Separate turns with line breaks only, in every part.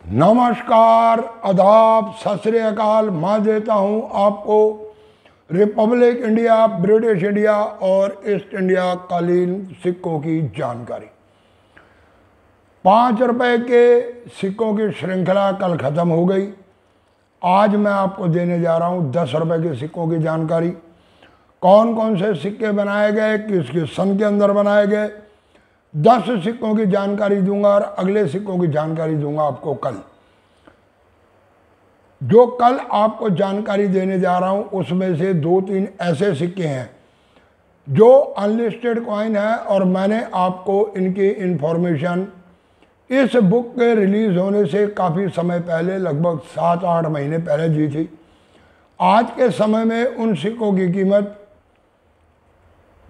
नमस्कार, आदाब, सत श्री अकाल। मैं देता हूं आपको रिपब्लिक इंडिया, ब्रिटिश इंडिया और ईस्ट इंडिया कालीन सिक्कों की जानकारी। 5 रुपए के सिक्कों की श्रृंखला कल ख़त्म हो गई। आज मैं आपको देने जा रहा हूं 10 रुपए के सिक्कों की जानकारी। कौन कौन से सिक्के बनाए गए, किस किस सन के अंदर बनाए गए, 10 सिक्कों की जानकारी दूंगा और अगले सिक्कों की जानकारी दूंगा आपको कल। जो कल आपको जानकारी देने जा रहा हूं उसमें से 2-3 ऐसे सिक्के हैं जो अनलिस्टेड कॉइन है और मैंने आपको इनकी इंफॉर्मेशन इस बुक के रिलीज होने से काफ़ी समय पहले, लगभग 7-8 महीने पहले दी थी। आज के समय में उन सिक्कों की कीमत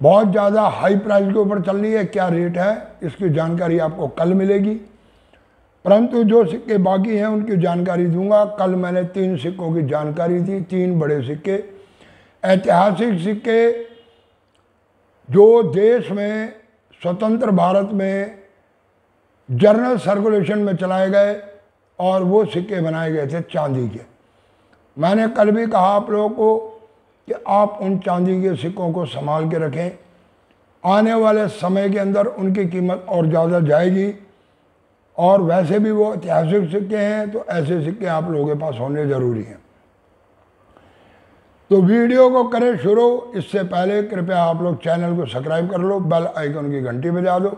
बहुत ज़्यादा हाई प्राइस के ऊपर चल रही है। क्या रेट है इसकी जानकारी आपको कल मिलेगी, परंतु जो सिक्के बाकी हैं उनकी जानकारी दूंगा। कल मैंने 3 सिक्कों की जानकारी दी, 3 बड़े सिक्के, ऐतिहासिक सिक्के जो देश में स्वतंत्र भारत में जनरल सर्कुलेशन में चलाए गए और वो सिक्के बनाए गए थे चांदी के। मैंने कल भी कहा आप लोगों को कि आप उन चांदी के सिक्कों को संभाल के रखें, आने वाले समय के अंदर उनकी कीमत और ज़्यादा जाएगी। और वैसे भी वो ऐतिहासिक सिक्के हैं तो ऐसे सिक्के आप लोगों के पास होने ज़रूरी हैं। तो वीडियो को करें शुरू। इससे पहले कृपया आप लोग चैनल को सब्सक्राइब कर लो, बेल आइकन की घंटी बजा दो,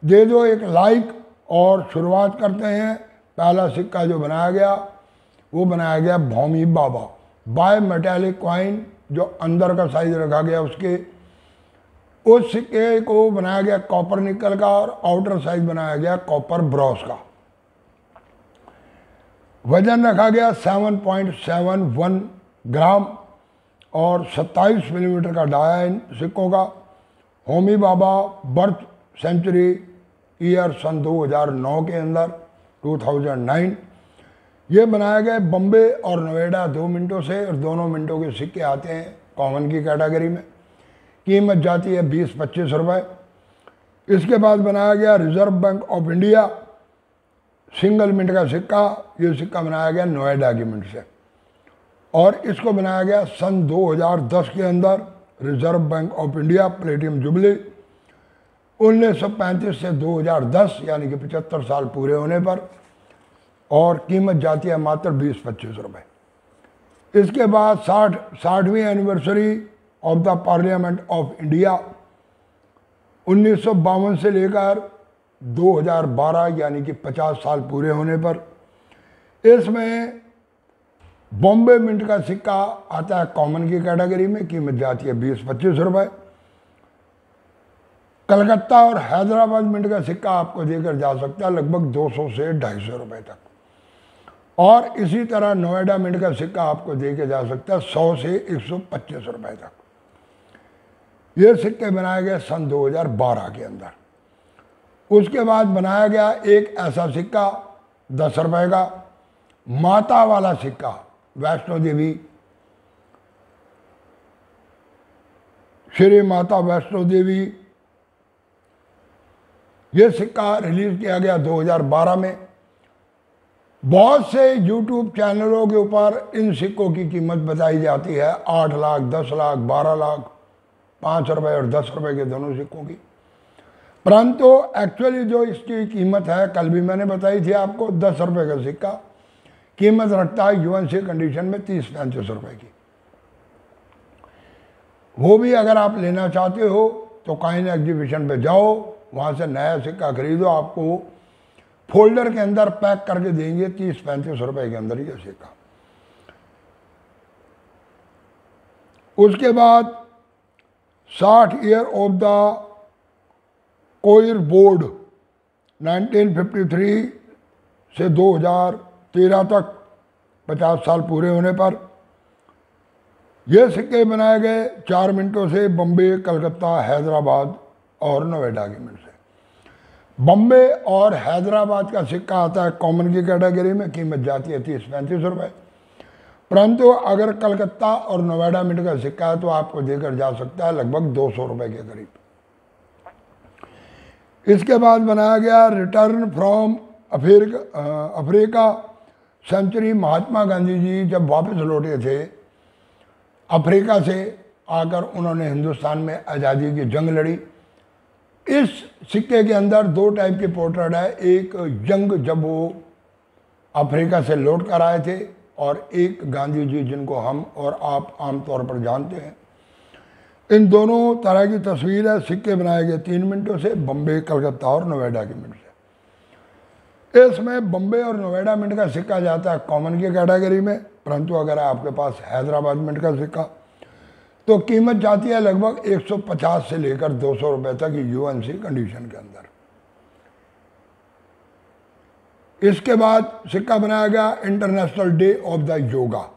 दे दो एक लाइक और शुरुआत करते हैं। पहला सिक्का जो बनाया गया वो बनाया गया भौमी बाबा बाय मेटालिक कॉइन, जो अंदर का साइज रखा गया उसके, उस सिक्के को बनाया गया कॉपर निकल का और आउटर साइज बनाया गया कॉपर ब्रॉस का। वजन रखा गया 7.71 ग्राम और 27 मिलीमीटर का डाया इन सिक्कों का। होमी बाबा बर्थ सेंचुरी ईयर सन 2009 के अंदर, 2009। ये बनाए गए बम्बे और नोएडा 2 मिनटों से, और दोनों मिनटों के सिक्के आते हैं कॉमन की कैटेगरी में। कीमत जाती है 20-25 रुपये। इसके बाद बनाया गया reserve bank of India single minute का सिक्का। ये सिक्का बनाया गया नोएडा की मिनट से और इसको बनाया गया सन 2010 के अंदर। Reserve bank of India platinum jubilee 1935 से 2010, यानी कि 75 साल पूरे होने पर, और कीमत जाती है मात्र 20-25 रुपये। इसके बाद 60वीं anniversary of the parliament of India 1952 से लेकर 2012, यानी कि 50 साल पूरे होने पर, इसमें बॉम्बे मिंट का सिक्का आता है कॉमन की कैटेगरी में। कीमत जाती है 20-25 रुपये। कलकत्ता और हैदराबाद मिंट का सिक्का आपको देकर जा सकता है लगभग 200 से 250 रुपये तक, और इसी तरह नोएडा मिंट का सिक्का आपको देके जा सकता है 100 से 125 रुपये तक। ये सिक्के बनाए गए सन 2012 के अंदर। उसके बाद बनाया गया एक ऐसा सिक्का 10 रुपये का, माता वाला सिक्का, वैष्णो देवी, श्री माता वैष्णो देवी। ये सिक्का रिलीज किया गया 2012 में। बहुत से यूट्यूब चैनलों के ऊपर इन सिक्कों की कीमत बताई जाती है 8 लाख, 10 लाख, 12 लाख, 5 रुपये और 10 रुपये के दोनों सिक्कों की, परंतु एक्चुअली जो इसकी कीमत है कल भी मैंने बताई थी आपको। 10 रुपये का सिक्का कीमत रखता है यूएनसी कंडीशन में 30-35 रुपये की। वो भी अगर आप लेना चाहते हो तो कॉइन एग्जीबिशन पे जाओ, वहाँ से नया सिक्का खरीदो, आपको फोल्डर के अंदर पैक करके देंगे 30-35 रुपये के अंदर ये सिक्का। उसके बाद 60 year of the coir board 1953 से 2013 तक, 50 साल पूरे होने पर, ये सिक्के बनाए गए 4 मिनटों से बम्बे, कलकत्ता, हैदराबाद और नोएडा की मिनट से। बम्बे और हैदराबाद का सिक्का आता है कॉमन की कैटेगरी में। कीमत जाती है 30-35 रुपये, परंतु अगर कलकत्ता और नोएडा मिंट का सिक्का है तो आपको देकर जा सकता है लगभग 200 रुपये के करीब। इसके बाद बनाया गया return from Africa century. Mahatma Gandhi ji जब वापस लौटे थे अफ्रीका से आकर, उन्होंने हिंदुस्तान में आज़ादी की जंग लड़ी। इस सिक्के के अंदर दो टाइप के पोर्ट्रेट है, एक जंग जब वो अफ्रीका से लौट कर आए थे, और एक गांधी जी जिनको हम और आप आमतौर पर जानते हैं। इन दोनों तरह की तस्वीर है। सिक्के बनाए गए 3 मिनटों से, बम्बे, कलकत्ता और नोएडा के मिनट से। इसमें बम्बे और नोएडा मिनट का सिक्का जाता है कॉमन की कैटेगरी में, परंतु अगर आपके पास हैदराबाद मिनट का सिक्का तो कीमत जाती है लगभग 150 से लेकर 200 रुपए तक यूएनसी कंडीशन के अंदर। इसके बाद सिक्का बनाया गया international day of the yoga.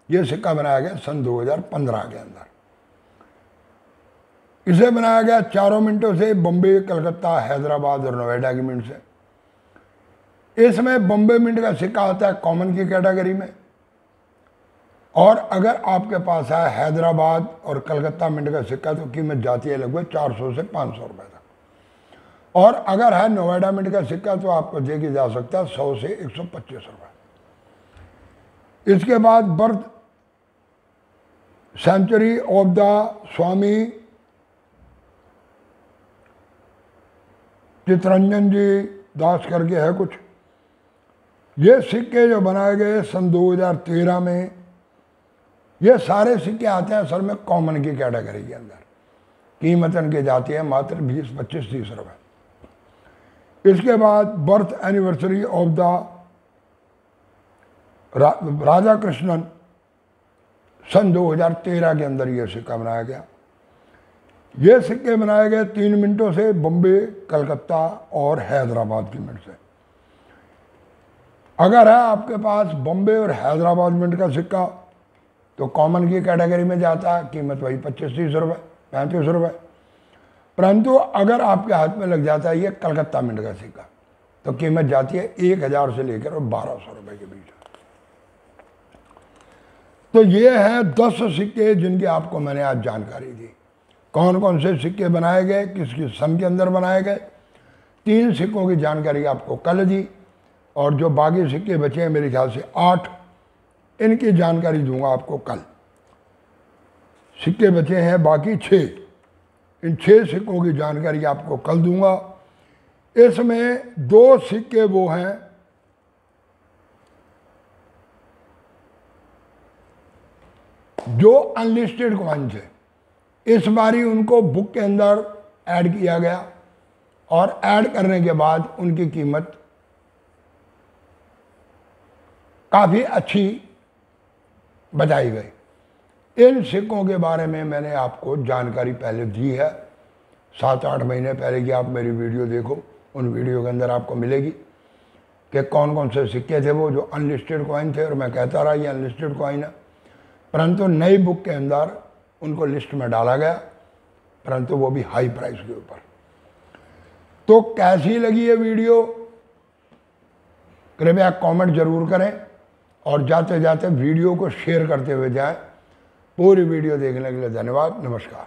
यह सिक्का बनाया गया सन 2015 के अंदर। इसे बनाया गया 4 मिनटों से, बम्बे, कलकत्ता, हैदराबाद और नोएडा की मिनट से। इसमें बम्बे मिनट का सिक्का आता है कॉमन की कैटेगरी में, और अगर आपके पास है हैदराबाद और कलकत्ता मिनट का सिक्का तो कीमत जाती है लगभग 400 से 500 रुपए तक, और अगर है नोएडा मिनट का सिक्का तो आपको देखी जा सकता है 100 से 125 रुपए। इसके बाद बर्थ सेंचुरी ऑफ द स्वामी चितरंजन जी दास करके है कुछ। ये सिक्के जो बनाए गए सन 2013 में, ये सारे सिक्के आते हैं असल में कॉमन की कैटेगरी के अंदर। कीमत इनकी जाती है मात्र 20, 25, 30 रुपए। इसके बाद birth anniversary of the Radhakrishnan सन 2013 के अंदर ये सिक्का बनाया गया। ये सिक्के बनाए गए 3 मिनटों से, बम्बे, कलकत्ता और हैदराबाद की मिनट से। अगर है आपके पास बम्बे और हैदराबाद मिनट का सिक्का तो कॉमन की कैटेगरी में जाता है, कीमत वही 25-30 रुपये, 35 रुपये। परंतु अगर आपके हाथ में लग जाता है ये कलकत्ता मिनट का सिक्का तो कीमत जाती है 1000 से लेकर और 1200 रुपये के बीच। तो ये है 10 सिक्के जिनकी आपको मैंने आज जानकारी दी। कौन कौन से सिक्के बनाए गए, किस किस सन के अंदर बनाए गए। 3 सिक्कों की जानकारी आपको कल दी, और जो बाकी सिक्के बचे हैं मेरे ख्याल से 8, इनकी जानकारी दूंगा आपको कल। सिक्के बचे हैं बाकी 6, इन 6 सिक्कों की जानकारी आपको कल दूंगा। इसमें 2 सिक्के वो हैं जो अनलिस्टेड कॉइन थे, इस बारी उनको बुक के अंदर ऐड किया गया, और ऐड करने के बाद उनकी कीमत काफ़ी अच्छी बताई गई। इन सिक्कों के बारे में मैंने आपको जानकारी पहले दी है, 7-8 महीने पहले की आप मेरी वीडियो देखो, उन वीडियो के अंदर आपको मिलेगी कि कौन कौन से सिक्के थे वो जो अनलिस्टेड कॉइन थे, और मैं कहता रहा ये अनलिस्टेड कॉइन है। परंतु नई बुक के अंदर उनको लिस्ट में डाला गया, परंतु वो भी हाई प्राइस के ऊपर। तो कैसी लगी ये वीडियो कृपया कमेंट जरूर करें, और जाते जाते वीडियो को शेयर करते हुए जाएं। पूरी वीडियो देखने के लिए धन्यवाद। नमस्कार।